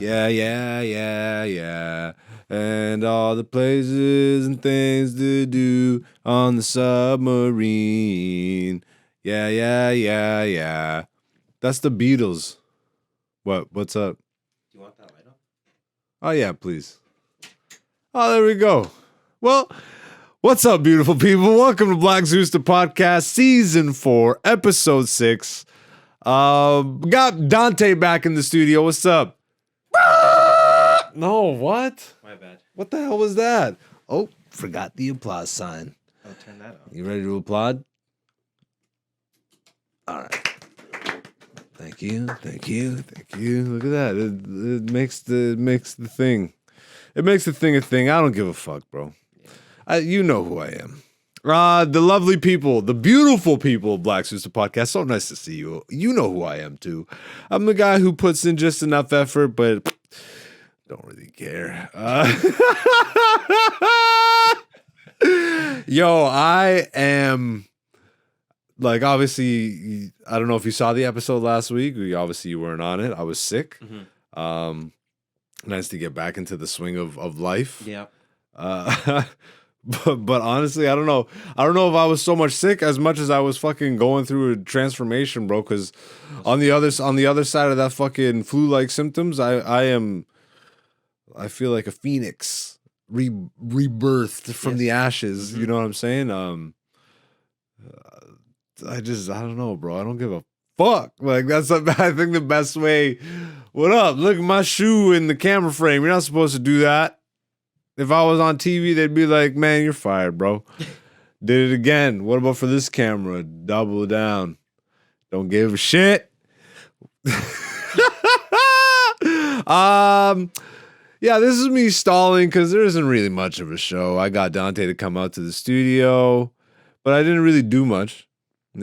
Yeah, yeah, yeah, yeah. And all the places and things to do on the submarine. Yeah, yeah, yeah, yeah. That's the Beatles. What's up? Do you want that light up? Oh, yeah, please. Oh, there we go. Well, what's up, beautiful people? Welcome to Black Zeus, the podcast, season 4, episode 6. Got Dante back in the studio. What's up? No, what? My bad. What the hell was that? Oh, forgot the applause sign. Oh, turn that on. You ready to applaud? All right. Thank you. Look at that. It makes the thing. It makes the thing a thing. I don't give a fuck, bro. You know who I am. The lovely people, the beautiful people of Black Zeus, the podcast. So nice to see you. You know who I am too. I'm the guy who puts in just enough effort, but don't really care. Yo, I am like, obviously, I don't know if you saw the episode last week. Obviously you weren't on it. I was sick. Mm-hmm. Nice to get back into the swing of life. Yeah. But honestly, I don't know. I don't know if I was so much sick as much as I was fucking going through a transformation, bro. Because on the other side of that fucking flu-like symptoms, I feel like a phoenix rebirthed from the ashes. Mm-hmm. You know what I'm saying? I don't know, bro. I don't give a fuck. Like, that's, I think, the best way. What up? Look at my shoe in the camera frame. You're not supposed to do that. If I was on TV, they'd be like, man, you're fired, bro. Did it again. What about for this camera? Double down. Don't give a shit. Yeah, this is me stalling because there isn't really much of a show. I got Dante to come out to the studio, but I didn't really do much.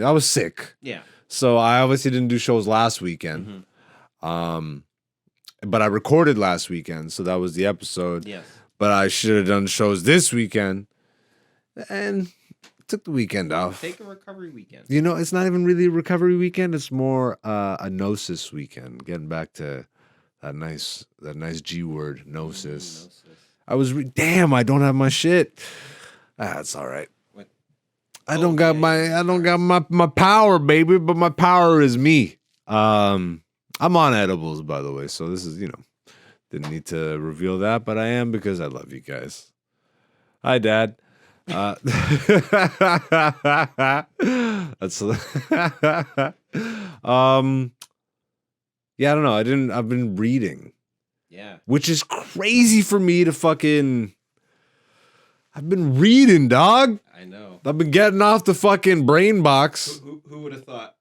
I was sick. Yeah. So I obviously didn't do shows last weekend. Mm-hmm. But I recorded last weekend, so that was the episode. Yes. But I should have done shows this weekend and took the weekend off. Take a recovery weekend. You know, it's not even really a recovery weekend. It's more a gnosis weekend. Getting back to that nice G word, gnosis. I was damn. I don't have my shit. That's all right. What? I don't got my power, baby. But my power is me. I'm on edibles, by the way. So this is, didn't need to reveal that, but I am because I love you guys. Hi, Dad. That's yeah, I don't know. I've been reading. Yeah. Which is crazy for me to fucking. I've been reading, dog. I know. I've been getting off the fucking brain box. Who would have thought?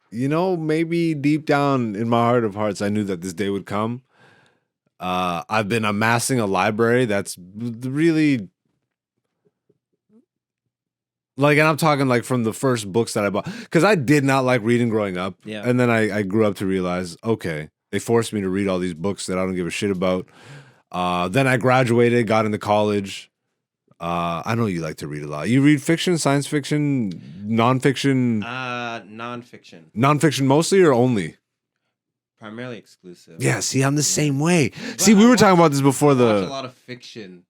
Maybe deep down in my heart of hearts, I knew that this day would come. I've been amassing a library that's really like, and I'm talking like from the first books that I bought, because I did not like reading growing up. Yeah. And then I grew up to realize, okay, they forced me to read all these books that I don't give a shit about. Then I graduated, got into college. I know you like to read a lot. You read fiction, science fiction, nonfiction? Nonfiction. Nonfiction mostly or only? Primarily exclusive. Yeah, see, I'm the same way. See, we were talking about this before I watch a lot of fiction.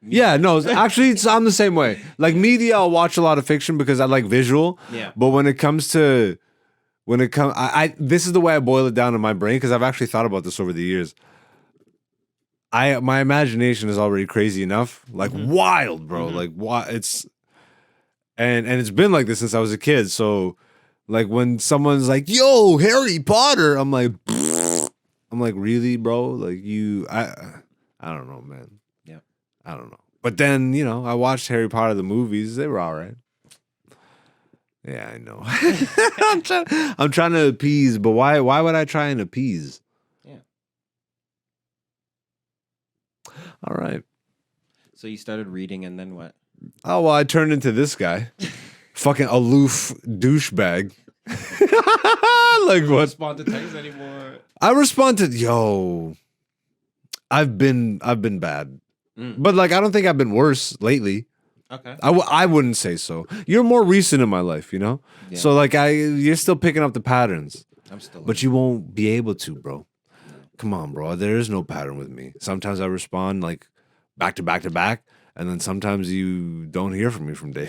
Yeah, no, actually, I'm the same way. Like media, I'll watch a lot of fiction because I like visual. Yeah. But when it comes, this is the way I boil it down in my brain, because I've actually thought about this over the years. My imagination is already crazy enough, like wild, bro. Like it's, and it's been like this since I was a kid. So, like when someone's like, "Yo, Harry Potter," I'm like, really, bro? Like I don't know, man. Yeah, I don't know. But then I watched Harry Potter the movies. They were all right. Yeah, I know. I'm trying to appease, but why would I try and appease? All right. So you started reading, and then what? Oh, well, I turned into this guy. Fucking aloof douchebag. Like what? Respond to text anymore? I responded, yo. I've been bad. But like I don't think I've been worse lately. Okay. I wouldn't say so. You're more recent in my life, Yeah. So like you're still picking up the patterns. I'm still. but you won't be able to, bro. No. Come on, bro. There is no pattern with me. Sometimes I respond like back to back to back, and then sometimes you don't hear from me from day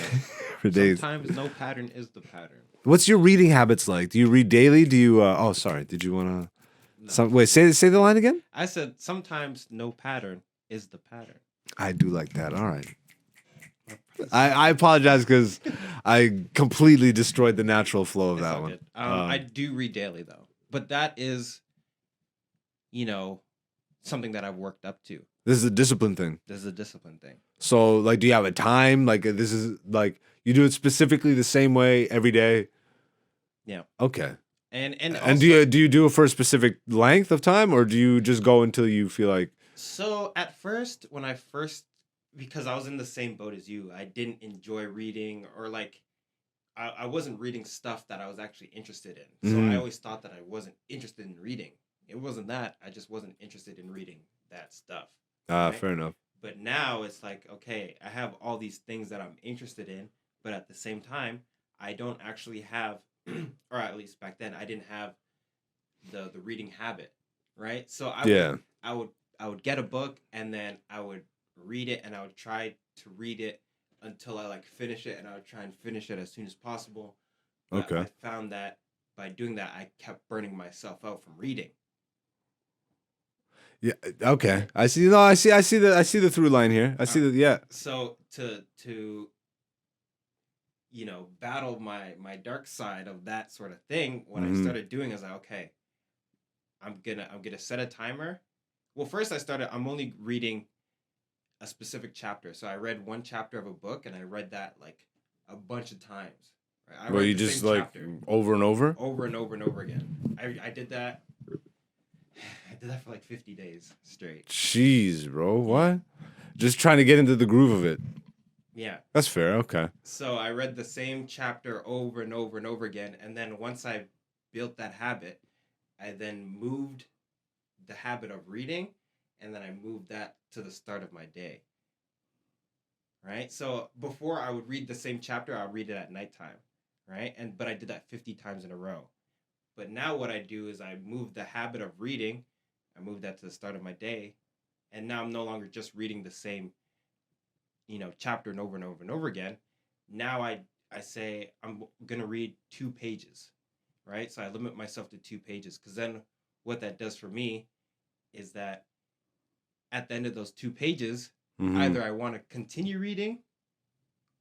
for days. Sometimes no pattern is the pattern. What's your reading habits like? Do you read daily? Do you? Oh, sorry. Did you want to? No. Wait. Say the line again. I said sometimes no pattern is the pattern. I do like that. All right. I apologize because I completely destroyed the natural flow of It's that all one. good. I do read daily though, but that is, something that I've worked up to. This is a discipline thing. This is a discipline thing. So, like, do you have a time? Like, this is like you do it specifically the same way every day. Yeah. Okay. And And do you do it for a specific length of time, or do you just go until you feel like? So at first, because I was in the same boat as you, I didn't enjoy reading, or like, I wasn't reading stuff that I was actually interested in. So I always thought that I wasn't interested in reading. It wasn't that. I just wasn't interested in reading that stuff. Right? Fair enough. But now it's like, okay, I have all these things that I'm interested in, but at the same time, I don't actually have, or at least back then, I didn't have the reading habit, right? So I would get a book, and then I would read it, and I would try to read it until I like finish it, and I would try and finish it as soon as possible. But Okay. I found that by doing that, I kept burning myself out from reading. Yeah. Okay. I see. No. I see the through line here. I see the yeah. So to battle my dark side of that sort of thing, what I started doing is like, okay, I'm gonna set a timer. Well, first I'm only reading a specific chapter. So I read one chapter of a book, and I read that like a bunch of times. Right? Where you just like chapter over and over? over and over and over again. I did that. I did that for like 50 days straight. Jeez, bro. What? Just trying to get into the groove of it. Yeah. That's fair. Okay. So I read the same chapter over and over and over again, and then once I built that habit, I then moved the habit of reading, and then I moved that to the start of my day. Right? So before I would read the same chapter, I'll read it at nighttime, right? But I did that 50 times in a row. But now what I do is I move the habit of reading, I move that to the start of my day, and now I'm no longer just reading the same, chapter and over and over and over again. Now I say I'm going to read 2 pages, right? So I limit myself to 2 pages, because then what that does for me is that at the end of those 2 pages, either I want to continue reading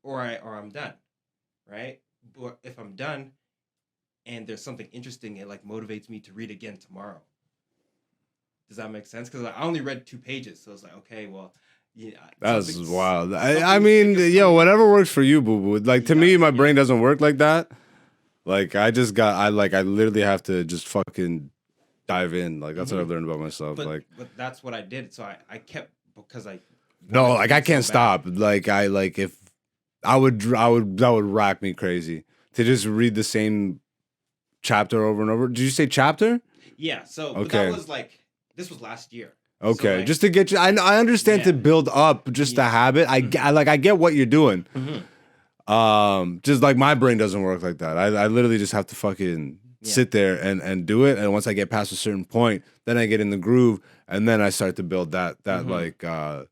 or I'm done, right? But if I'm done and there's something interesting, it like motivates me to read again tomorrow. Does that make sense? Because I only read 2 pages, so it's like, okay, well, yeah. That's wild. I mean, whatever works for you, boo boo. Like to me, my brain doesn't work like that. Like I literally have to just fucking dive in. Like that's what I've learned about myself. But that's what I did. So I kept, because I no, like I can't stop. Like if I would that would rack me crazy to just read the same chapter over and over. Did you say chapter? Yeah. So but okay. This was last year. Okay, so like, just to get you. I understand to build up just a habit. I get what you're doing. Just like my brain doesn't work like that. I literally just have to fucking sit there and do it. And once I get past a certain point, then I get in the groove, and then I start to build that like the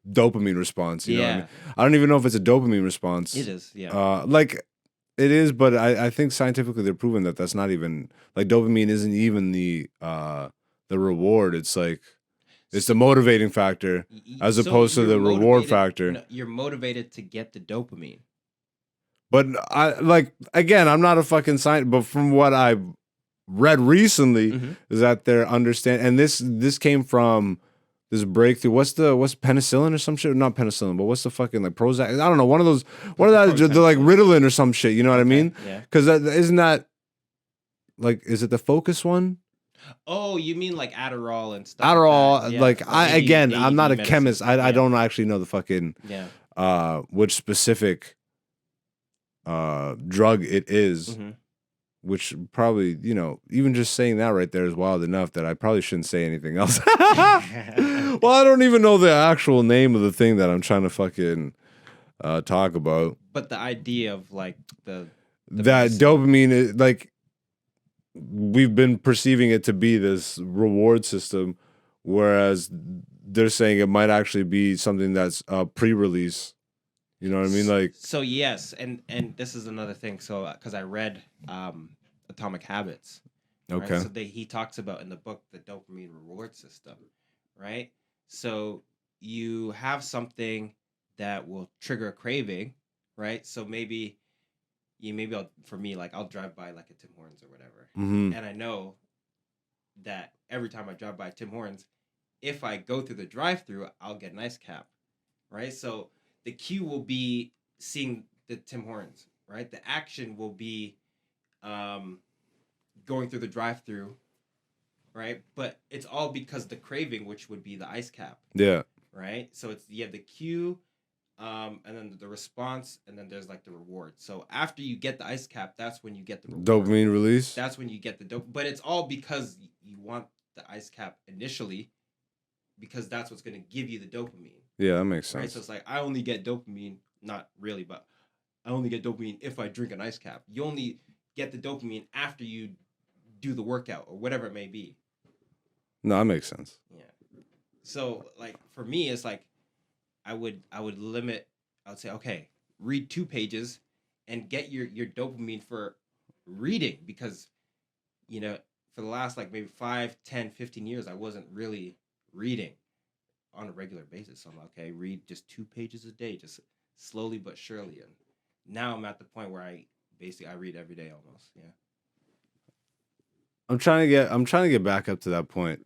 dopamine response. You know what I mean? I don't even know if it's a dopamine response. It is. Yeah. Like it is, but I think scientifically they're proven that that's not even like dopamine isn't even the reward. It's like it's the motivating factor as opposed to the reward factor. You're motivated to get the dopamine. But I'm not a fucking scientist, but from what I've read recently is that they're and this came from this breakthrough. What's penicillin or some shit? Not penicillin, but what's the fucking like Prozac? I don't know. One of that, the like Ritalin or some shit. You know what I mean? Yeah. Because isn't that like, is it the focus one? Oh, you mean like Adderall and stuff? Adderall, like that. I'm not a medicine. chemist. I don't actually know the fucking which specific drug it is, which probably, even just saying that right there is wild enough that I probably shouldn't say anything else. Well, I don't even know the actual name of the thing that I'm trying to fucking talk about. But the idea of like that dopamine is like we've been perceiving it to be this reward system, whereas they're saying it might actually be something that's pre-release. You know what I mean? Like, So yes, and this is another thing. So because I read Atomic Habits, right? okay, So he talks about in the book the dopamine reward system, right? So you have something that will trigger a craving, right? So maybe for me, like I'll drive by like a Tim Hortons or whatever, mm-hmm. and I know that every time I drive by Tim Hortons, if I go through the drive-through, I'll get an ice cap, right? So the cue will be seeing the Tim Hortons, right? The action will be um, going through the drive-through, right? But it's all because the craving, which would be the ice cap, Yeah, right? So it's you have the cue, and then the response, and then there's like the reward. So after you get the ice cap, that's when you get the reward. dopamine release. That's when you get the dope. But it's all because you want the ice cap initially, because that's what's going to give you the dopamine. Yeah, that makes Right. sense. So it's like I only get dopamine, not really, but I only get dopamine if I drink an ice cap. You only get the dopamine after you do the workout or whatever it may be. No, that makes sense. Yeah. So like for me, it's like I would limit. I would say, okay, read 2 pages and get your dopamine for reading, because for the last like maybe 5, 10, 15 years I wasn't really reading on a regular basis. So I'm like, okay, read just 2 pages a day, just slowly but surely. And now I'm at the point where I read every day almost. Yeah. I'm trying to get back up to that point.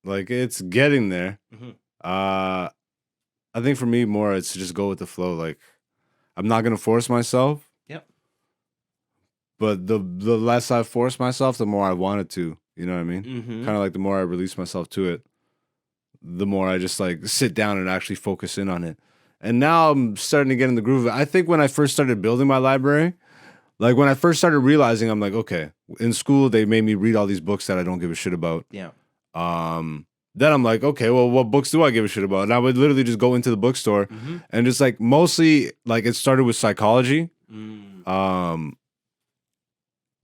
Like, it's getting there. Mm-hmm. I think for me more it's to just go with the flow. Like, I'm not gonna force myself. Yep. But the less I force myself, the more I wanted to. You know what I mean? Mm-hmm. Kind of like the more I release myself to it, the more I just like sit down and actually focus in on it. And now I'm starting to get in the groove. I think when I first started building my library, like when I first started realizing, I'm like, okay, in school they made me read all these books that I don't give a shit about. Yeah. Then I'm like, okay, well, what books do I give a shit about? And I would literally just go into the bookstore and just like mostly like it started with psychology.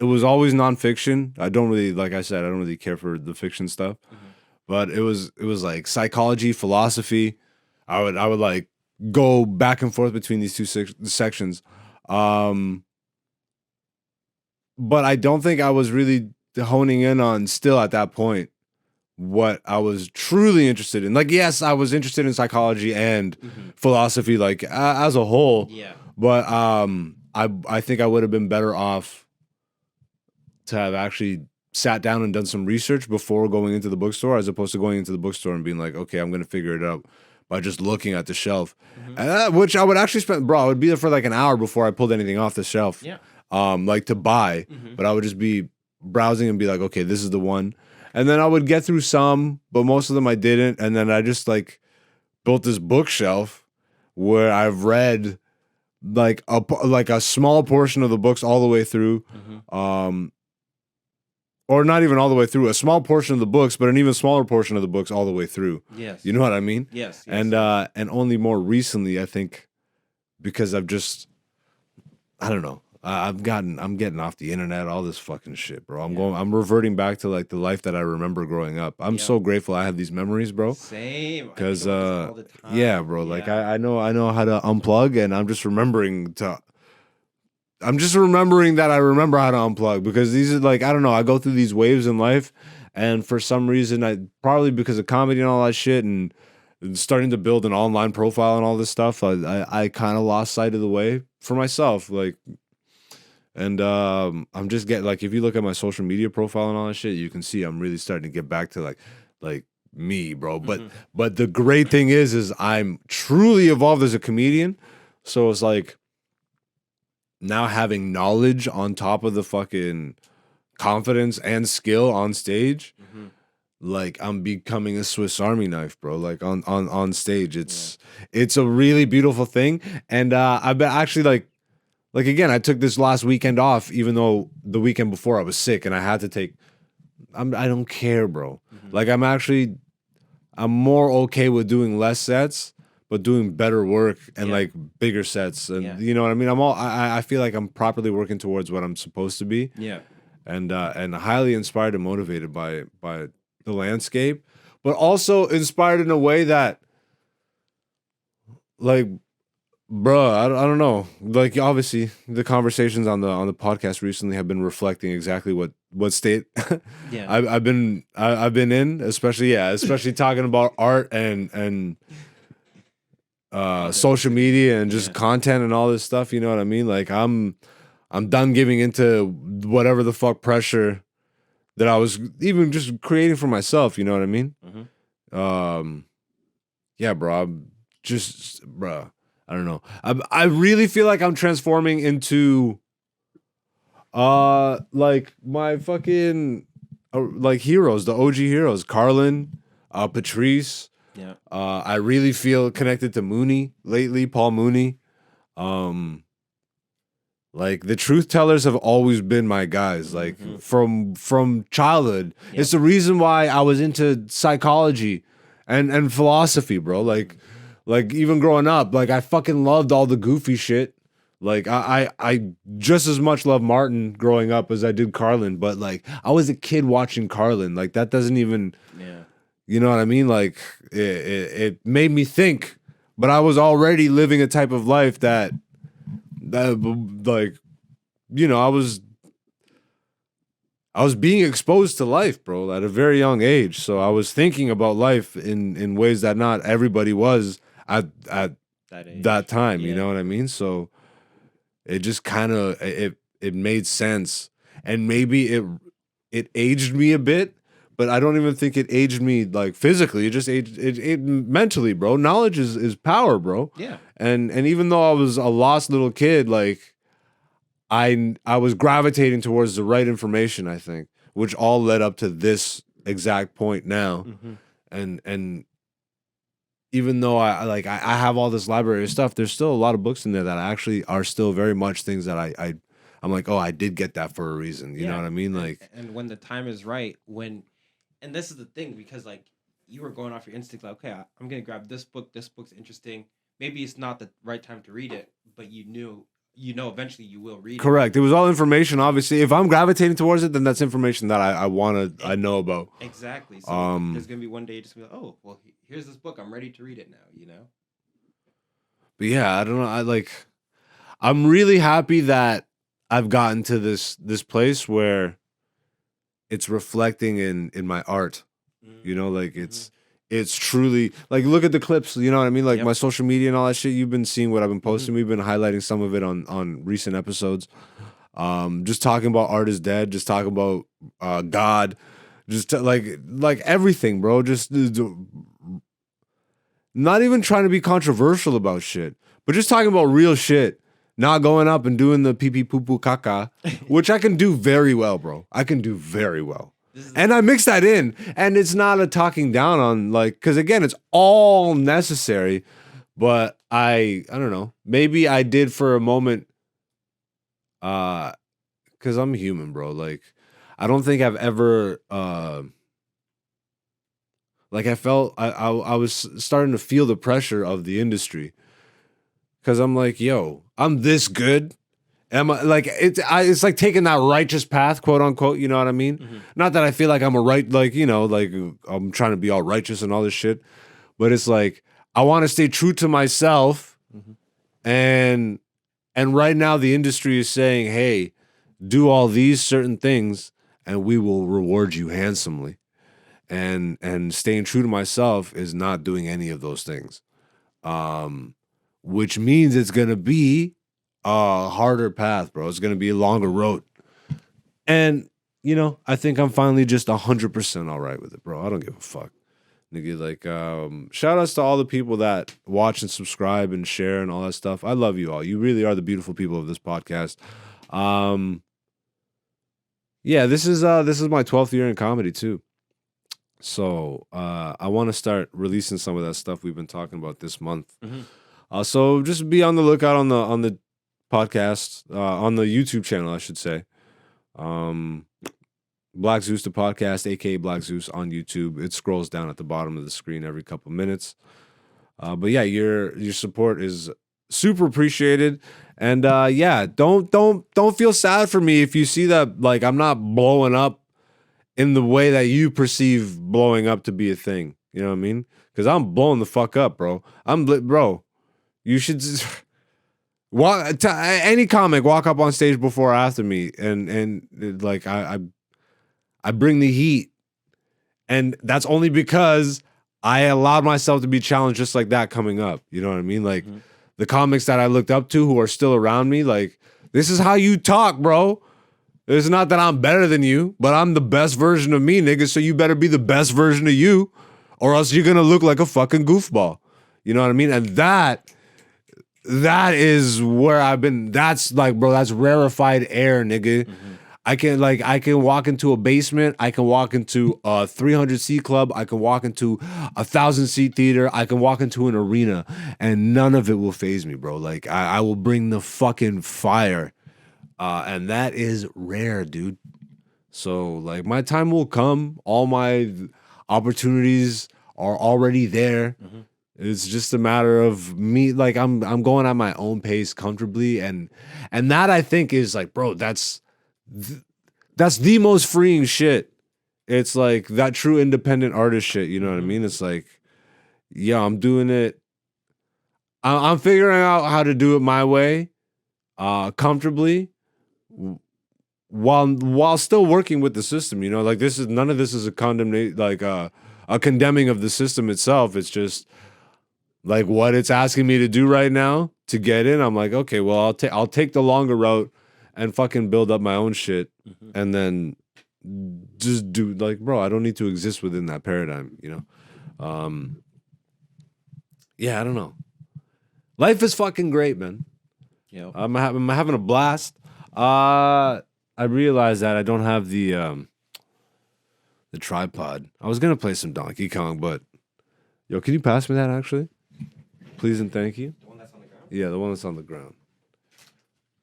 It was always nonfiction. I don't really, like I said, I don't really care for the fiction stuff. But it was like psychology, philosophy. I would like go back and forth between these two sections. But I don't think I was really honing in on still at that point what I was truly interested in. Like, yes, I was interested in psychology and philosophy, like as a whole. Yeah. But I think I would have been better off to have actually sat down and done some research before going into the bookstore, as opposed to going into the bookstore and being like, okay, I'm gonna figure it out by just looking at the shelf. Which I would actually spend, bro, I would be there for like an hour before I pulled anything off the shelf. Yeah. Like to buy. But I would just be browsing and be like, okay, this is the one. And then I would get through some, but most of them I didn't. And then I just like built this bookshelf where I've read like a small portion of the books all the way through. Or not even all the way through, a small portion of the books, but an even smaller portion of the books all the way through. Yes. You know what I mean? Yes. And only more recently, I think, because I've just, I don't know, I'm getting off the internet, all this fucking shit, bro. I'm reverting back to like the life that I remember growing up. I'm so grateful I have these memories, bro. Same. Because all the time. yeah, bro. Like I know how to unplug, and I'm just remembering that I remember how to unplug, because these are like, I don't know, I go through these waves in life, and for some reason, probably because of comedy and all that shit, and starting to build an online profile and all this stuff, I kind of lost sight of the way for myself, like, and I'm just getting, like, if you look at my social media profile and all that shit, you can see I'm really starting to get back to like me, bro. But the great thing is I'm truly evolved as a comedian, so it's like, now having knowledge on top of the fucking confidence and skill on stage, like I'm becoming a Swiss Army knife, bro. Like on stage, it's a really beautiful thing. And I've been actually like again, I took this last weekend off, even though the weekend before I was sick and I had to take. I don't care, bro. Like I'm more okay with doing less sets, but doing better work and like bigger sets, and you know what I mean. I feel like I'm properly working towards what I'm supposed to be. Yeah. and highly inspired and motivated by the landscape, but also inspired in a way that, like, bruh, I don't know. Like, obviously, the conversations on the podcast recently have been reflecting exactly what state Yeah. I've been in, especially talking about art and social media and just content and all this stuff. You know what I mean? Like, I'm done giving into whatever the fuck pressure that I was even just creating for myself. You know what I mean? Yeah, bro. Bro. I don't know. I really feel like I'm transforming into, like my fucking, like heroes, the OG heroes, Carlin, Patrice. Yeah. I really feel connected to Mooney lately, Paul Mooney. Like the truth tellers have always been my guys, like from childhood. Yep. It's the reason why I was into psychology and philosophy, bro. Like even growing up, like I fucking loved all the goofy shit. Like I just as much love Martin growing up as I did Carlin, but like I was a kid watching Carlin. Like that doesn't even, you know what I mean? Like it made me think, but I was already living a type of life that like, you know, I was being exposed to life, bro, at a very young age. So I was thinking about life in ways that not everybody was at that time. You know what I mean? So it just kind of it made sense, and maybe it aged me a bit, but I don't even think it aged me like physically. It just aged it mentally, bro. Knowledge is power, bro. Yeah. And even though I was a lost little kid, like I was gravitating towards the right information, I think, which all led up to this exact point now. And even though I have all this library of stuff, there's still a lot of books in there that actually are still very much things that I'm like, oh, I did get that for a reason. You know what I mean? Like, and when the time is right, and this is the thing, because like you were going off your instinct, like, okay, I'm gonna grab this book. This book's interesting. Maybe it's not the right time to read it, but you know, eventually you will read it. Correct. It was all information. Obviously, if I'm gravitating towards it, then that's information that I know about. Exactly. So there's gonna be one day you're just gonna be like, oh, well, here's this book. I'm ready to read it now. You know. But yeah, I don't know. I'm really happy that I've gotten to this place where it's reflecting in my art. You know, like it's truly like, look at the clips, you know what I mean? Like my social media and all that shit, you've been seeing what I've been posting. We've been highlighting some of it on recent episodes. Just talking about art is dead, just talking about God, just like everything, bro. Just not even trying to be controversial about shit, but just talking about real shit. Not going up and doing the pee pee poo poo caca, which I can do very well, bro. I can do very well. And I mix that in, and it's not a talking down on, like, because again, it's all necessary, but I don't know. Maybe I did for a moment, because I'm human, bro. Like, I don't think I've ever, like, I felt I was starting to feel the pressure of the industry, because I'm like, yo, I'm this good. Am I, like, it's like taking that righteous path, quote unquote, you know what I mean? Not that I feel like I'm like, you know, like I'm trying to be all righteous and all this shit, but it's like I want to stay true to myself, and right now the industry is saying, hey, do all these certain things and we will reward you handsomely. And staying true to myself is not doing any of those things. Which means it's gonna be a harder path, bro. It's gonna be a longer road. And you know, I think I'm finally just 100% all right with it, bro. I don't give a fuck. Nigga, like, shout outs to all the people that watch and subscribe and share and all that stuff. I love you all. You really are the beautiful people of this podcast. Yeah, this is my 12th year in comedy too. So I want to start releasing some of that stuff we've been talking about this month. So just be on the lookout on the podcast, on the YouTube channel, I should say. Black Zeus the podcast, aka Black Zeus on YouTube. It scrolls down at the bottom of the screen every couple minutes. But yeah, your support is super appreciated. And yeah, don't feel sad for me if you see that like I'm not blowing up in the way that you perceive blowing up to be a thing. You know what I mean? Because I'm blowing the fuck up, bro. Bro. You should just any comic walk up on stage before or after me, and like I bring the heat, and that's only because I allowed myself to be challenged just like that coming up. You know what I mean? Like the comics that I looked up to who are still around me, like this is how you talk, bro. It's not that I'm better than you, but I'm the best version of me, nigga. So you better be the best version of you, or else you're gonna look like a fucking goofball. You know what I mean? And that is where I've been. That's like, bro, that's rarefied air, nigga. I can walk into a basement. I can walk into a 300-seat club. I can walk into a 1,000-seat theater. I can walk into an arena, and none of it will faze me, bro. Like I will bring the fucking fire, and that is rare, dude. So like my time will come. All my opportunities are already there. It's just a matter of me, like I'm going at my own pace comfortably, and that I think is like, bro, that's the most freeing shit. It's like that true independent artist shit. You know what I mean? It's like, yeah, I'm doing it. I'm figuring out how to do it my way, comfortably, while still working with the system. You know, like none of this is a condemnation, like a condemning of the system itself. It's just like what it's asking me to do right now to get in. I'm like, okay, well, I'll take the longer route and fucking build up my own shit, and then just do like, bro, I don't need to exist within that paradigm, you know. Yeah, I don't know. Life is fucking great, man. Yeah. I'm having a blast. I realized that I don't have the tripod. I was gonna play some Donkey Kong, but yo, can you pass me that actually? Please and thank you. The one that's on the ground? Yeah, the one that's on the ground.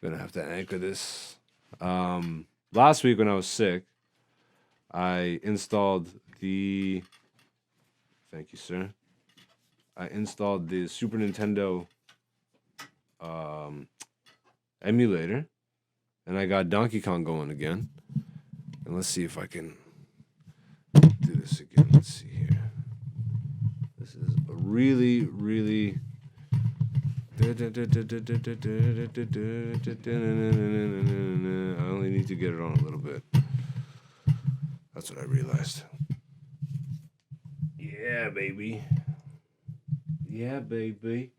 Gonna have to anchor this. Last week when I was sick, I installed the. Thank you, sir. I installed the Super Nintendo emulator, and I got Donkey Kong going again. And let's see if I can do this again. Let's see here. This is a really, really. I only need to get it on a little bit. That's what I realized. Yeah, baby. Yeah, baby.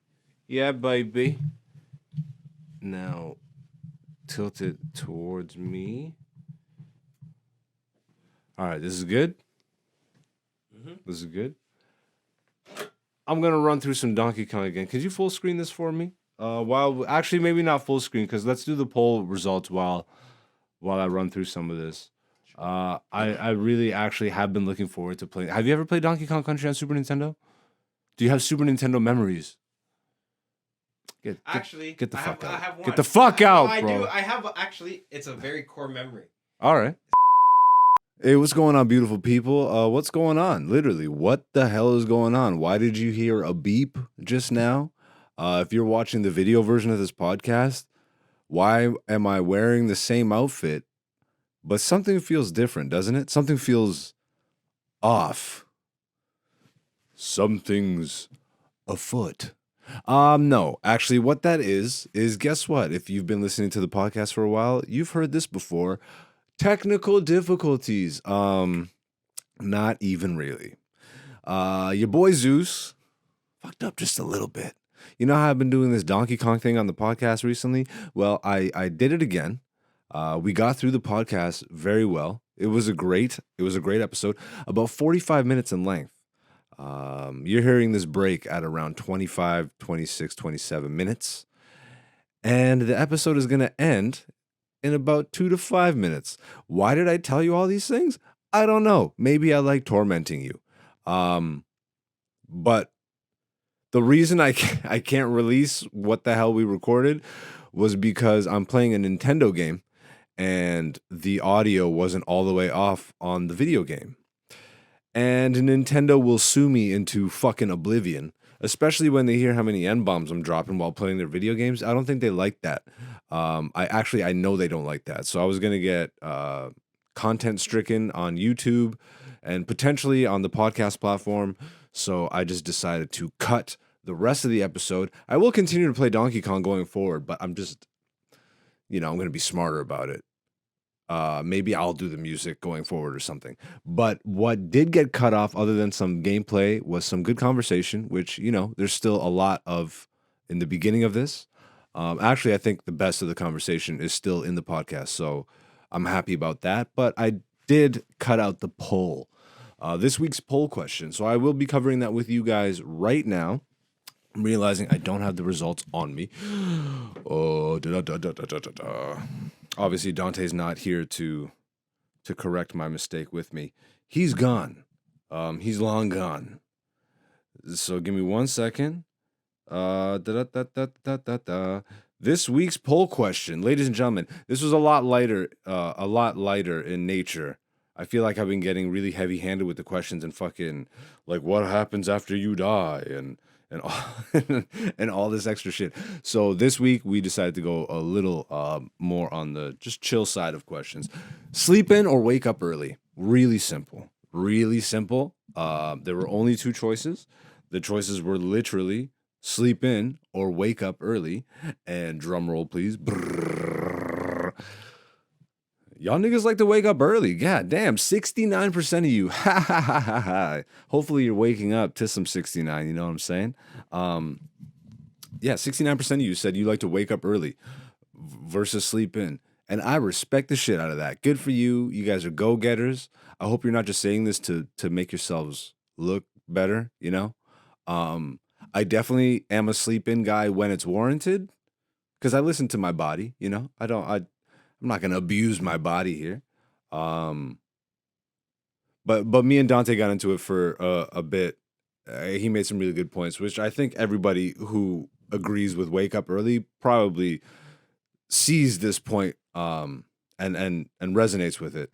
Yeah, baby. Now, tilt it towards me. All right, this is good. This is good. I'm gonna run through some Donkey Kong again. Could you full screen this for me? Actually, maybe not full screen, because let's do the poll results while I run through some of this. I really actually have been looking forward to playing. Have you ever played Donkey Kong Country on Super Nintendo? Do you have Super Nintendo memories? Get the fuck out. I have one. Get the fuck out, I bro. do. I have actually. It's a very core memory. All right. Hey, what's going on, beautiful people? What's going on? Literally, what the hell is going on? Why did you hear a beep just now? If you're watching the video version of this podcast, why am I wearing the same outfit, but something feels different, doesn't it? Something feels off. Something's afoot. No, actually, what that is guess what? If you've been listening to the podcast for a while, you've heard this before. Technical difficulties. Not even really. Your boy Zeus fucked up just a little bit. You know how I've been doing this Donkey Kong thing on the podcast recently? Well, I did it again. We got through the podcast very well. It was a great episode, about 45 minutes in length. You're hearing this break at around 25, 26, 27 minutes. And the episode is going to end in about 2 to 5 minutes. Why did I tell you all these things? I don't know. Maybe I like tormenting you. But the reason I can't release what the hell we recorded was because I'm playing a Nintendo game and the audio wasn't all the way off on the video game. And Nintendo will sue me into fucking oblivion especially when they hear how many N-bombs I'm dropping while playing their video games. I don't think they like that. I know they don't like that. So I was gonna get content stricken on YouTube and potentially on the podcast platform. So I just decided to cut the rest of the episode. I will continue to play Donkey Kong going forward, but I'm just, I'm gonna be smarter about it. Maybe I'll do the music going forward or something. But what did get cut off, other than some gameplay, was some good conversation, which, there's still a lot of in the beginning of this. Actually, I think the best of the conversation is still in the podcast. So I'm happy about that. But I did cut out the poll, this week's poll question. So I will be covering that with you guys right now. I'm realizing I don't have the results on me. Oh, obviously Dante's not here to correct my mistake with me. He's gone. He's long gone. So give me 1 second. This week's poll question, ladies and gentlemen, this was a lot lighter in nature. I feel like I've been getting really heavy-handed with the questions and fucking like what happens after you die and all, and all this extra shit. So this week we decided to go a little more on the just chill side of questions. Sleep in or wake up early? Really simple. Really simple. There were only two choices. The choices were literally sleep in or wake up early. And drum roll, please. Brrr. Y'all niggas like to wake up early. God damn, 69% of you. Ha ha ha ha ha. Hopefully you're waking up to some 69, you know what I'm saying? Yeah, 69% of you said you like to wake up early versus sleep in. And I respect the shit out of that. Good for you. You guys are go-getters. I hope you're not just saying this to make yourselves look better, I definitely am a sleep in guy when it's warranted because I listen to my body, I'm not gonna abuse my body here. But me and Dante got into it for a bit. He made some really good points, which I think everybody who agrees with wake up early probably sees this point and resonates with it.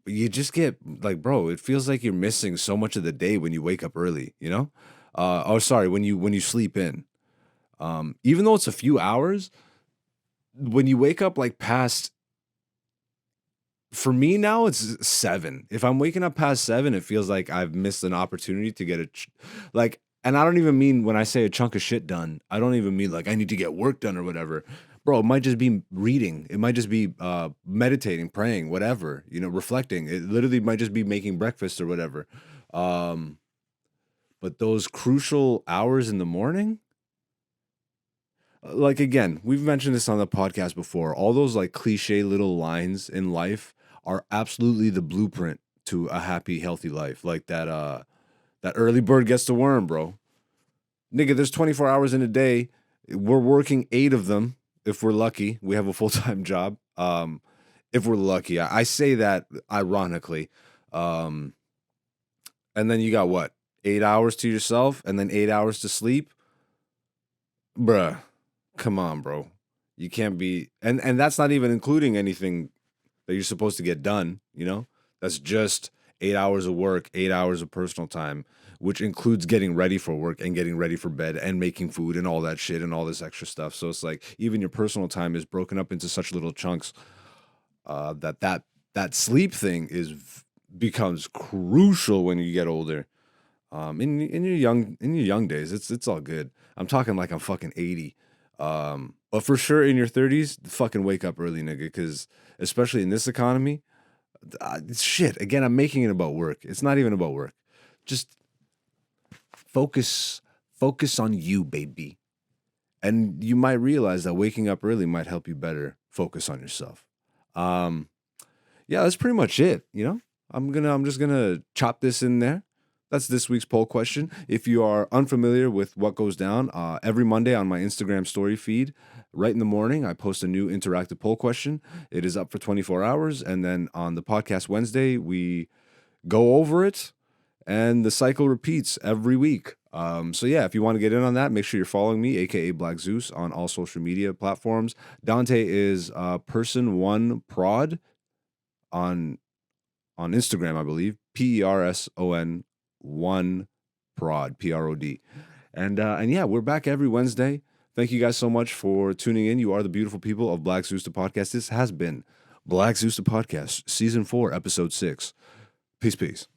But you just get like, bro, it feels like you're missing so much of the day when you wake up early, when you sleep in. Even though it's a few hours, when you wake up like past, for me now it's 7. If I'm waking up past 7, it feels like I've missed an opportunity to get and I don't even mean when I say a chunk of shit done, I don't even mean like I need to get work done or whatever. Bro, it might just be reading. It might just be meditating, praying, whatever, reflecting. It literally might just be making breakfast or whatever. But those crucial hours in the morning, like again, we've mentioned this on the podcast before. All those like cliche little lines in life are absolutely the blueprint to a happy, healthy life. Like that early bird gets the worm, bro. Nigga, there's 24 hours in a day. We're working 8 of them if we're lucky. We have a full-time job. If we're lucky. I say that ironically. And then you got what? 8 hours to yourself and then 8 hours to sleep? Bruh. Come on, bro. You can't be, and that's not even including anything that you're supposed to get done, That's just 8 hours of work, 8 hours of personal time, which includes getting ready for work and getting ready for bed and making food and all that shit and all this extra stuff. So it's like even your personal time is broken up into such little chunks that sleep thing becomes crucial when you get older. In your young days, it's all good. I'm talking like I'm fucking 80. But for sure in your 30s, fucking wake up early, nigga, because especially in this economy, shit, again, I'm making it about work. It's not even about work. Just focus on you, baby. And you might realize that waking up early might help you better focus on yourself. Yeah, that's pretty much it, I'm just gonna chop this in there. That's this week's poll question. If you are unfamiliar with what goes down, every Monday on my Instagram story feed, right in the morning, I post a new interactive poll question. It is up for 24 hours. And then on the podcast Wednesday, we go over it and the cycle repeats every week. So yeah, if you want to get in on that, make sure you're following me, aka Black Zeus, on all social media platforms. Dante is person1prod on Instagram, I believe. PERSON 1 prod, Prod. And yeah, we're back every Wednesday. Thank you guys so much for tuning in. You are the beautiful people of Black Zeus the Podcast. This has been Black Zeus the Podcast, Season 4, Episode 6. Peace, peace.